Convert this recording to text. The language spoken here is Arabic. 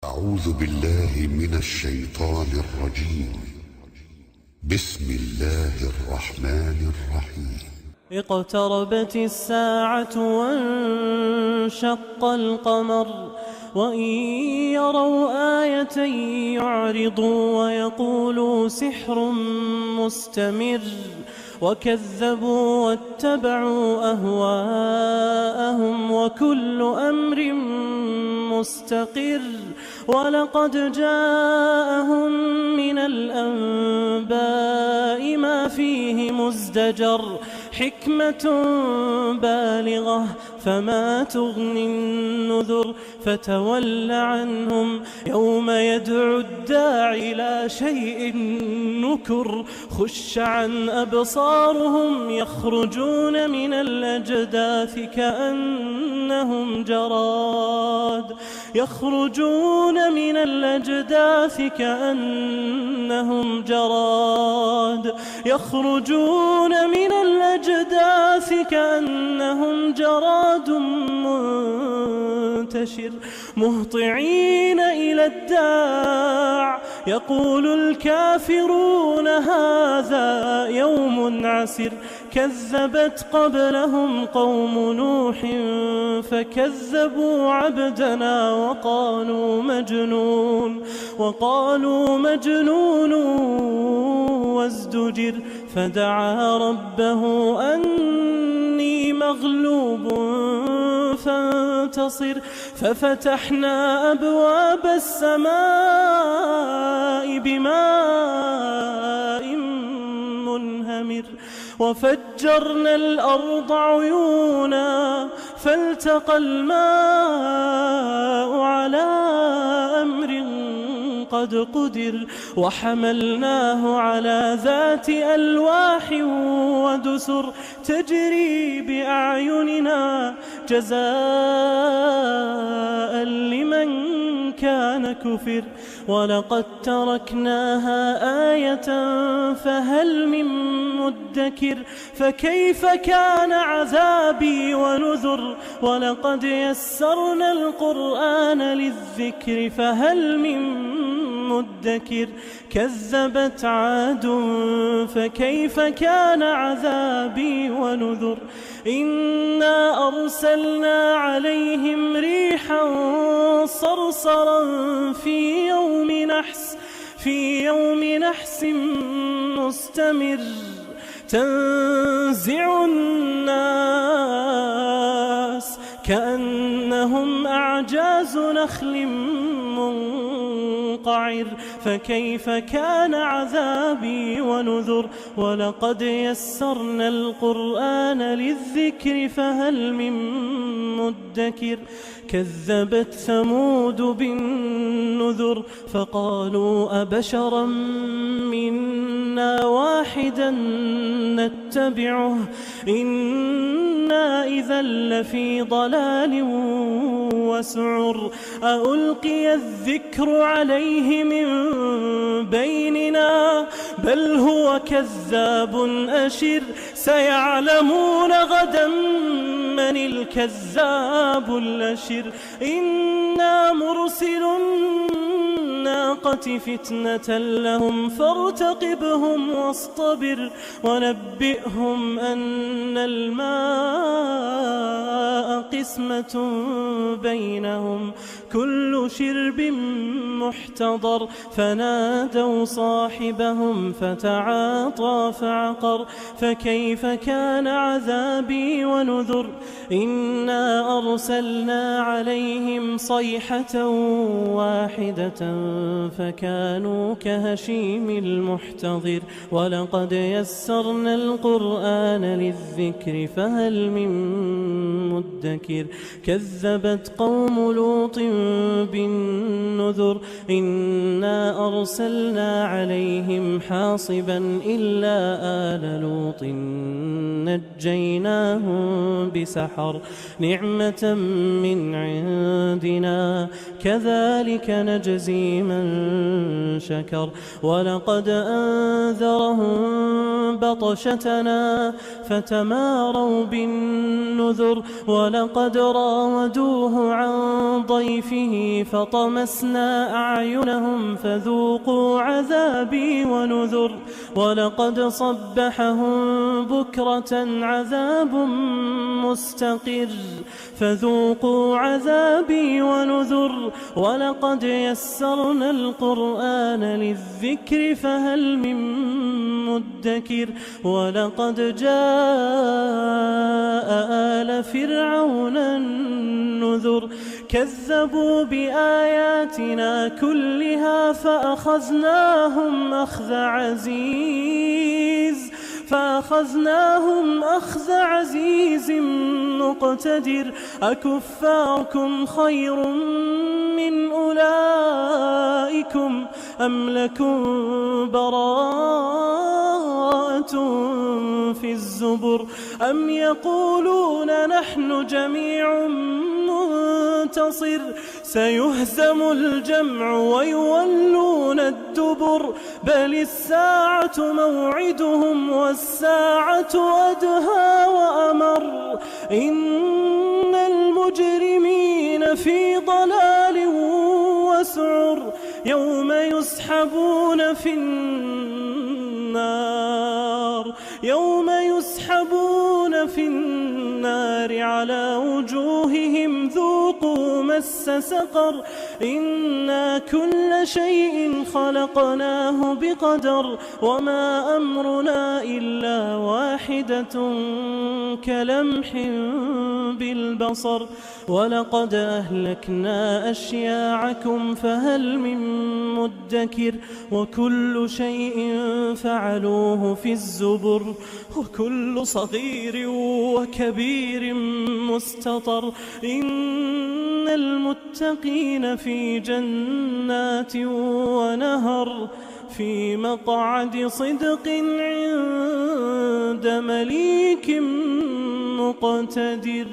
أعوذ بالله من الشيطان الرجيم. بسم الله الرحمن الرحيم. اقتربت الساعة وانشق القمر وإن يروا آية يعرضوا ويقولوا سحر مستمر وكذبوا واتبعوا أهواءهم وكل أمر مستقر ولقد جاءهم من الأنباء ما فيه مزدجر حكمة بالغة فما تغني النذر فتول عنهم يوم يدعو الداعي إلى شيء نكر خش عن أبصارهم يخرجون من الأجداث كأنهم جراد يخرجون من الأجداث كأنهم جراد يخرجون من الأجداث كأنهم جراد منتشر مهطعين إلى الداع يقول الكافرون هذا يوم عسر كذبت قبلهم قوم نوح فكذبوا عبدنا وقالوا مجنون وازدجر فدعا ربه أني مغلوب فانتصر ففتحنا أبواب السماء بماء منهمر وفجرنا الأرض عيونا فالتقى الماء على أمر قد قدر وحملناه على ذات ألواح ودسر تجري بأعيننا جزاء لمن كان كفر ولقد تركناها آية فهل من مدكر فكيف كان عذابي ونذر ولقد يسرنا القرآن للذكر فهل من مدكر كذبت عاد فكيف كان عذابي ونذر إنا أرسلنا عليهم ريحا صرصرا في يوم نحس مستمر تنزع الناس كأنهم أعجاز نخل منقعر فكيف كان عذابي ونذر ولقد يسرنا القرآن للذكر فهل من مدكر كذبت ثمود بالنذر فقالوا أبشرا منا واحدا نتبعه إنا إذا لفي ضلال وسعر ألقي الذكر عليه من بيننا بل هو كذاب أشر سيعلمون غدا من الكذاب الأشر إنا مرسل الناقة فتنة لهم فارتقبهم واصطبر ونبئهم أن الماء قسمة بينهم كل شرب محتضر فنادوا صاحبهم فتعاطى فعقر فكيف كان عذابي ونذر إنا أرسلنا عليهم صيحة واحدة فكانوا كهشيم المحتضر ولقد يسرنا القرآن للذكر فهل من مدكر كذبت قوم لوط بالنذر إنا أرسلنا عليهم حاصبا إلا آل لوط نجيناهم بسحر نعمة من عندنا كذلك نجزي من شكر ولقد أنذرهم بطشتنا فتماروا بالنذر ولقد راودوه عن ضيفه فطمسنا طمسنا أعينهم فذوقوا عذابي ونذر ولقد صبحهم بكرة عذاب مستقر فذوقوا عذابي ونذر ولقد يسرنا القرآن للذكر فهل من مدكر ولقد جاء آل فرعون النذر كذبوا بآياتنا كلها فأخذناهم أخذ عزيز مقتدر أكفاركم خير من أولئكم أم لكم براءة في الزبر أم يقولون نحن جميع منتصر سيهزم الجمع ويولون الدبر بل الساعة موعدهم والساعة أدهى وأمر إن المجرمين في ضلال وسعر يوم يسحبون في النار على وجوههم ذوقوا مس سقر إنا كل شيء خلقناه بقدر وما أمرنا إلا واحدة كلمح بالبصر ولقد أهلكنا أشياعكم فهل من مدكر وكل شيء فعلوه في الزبر وكل صغير وكبير مستطر إن المتقين في جنات ونهر في مقعد صدق عند مليك مقتدر.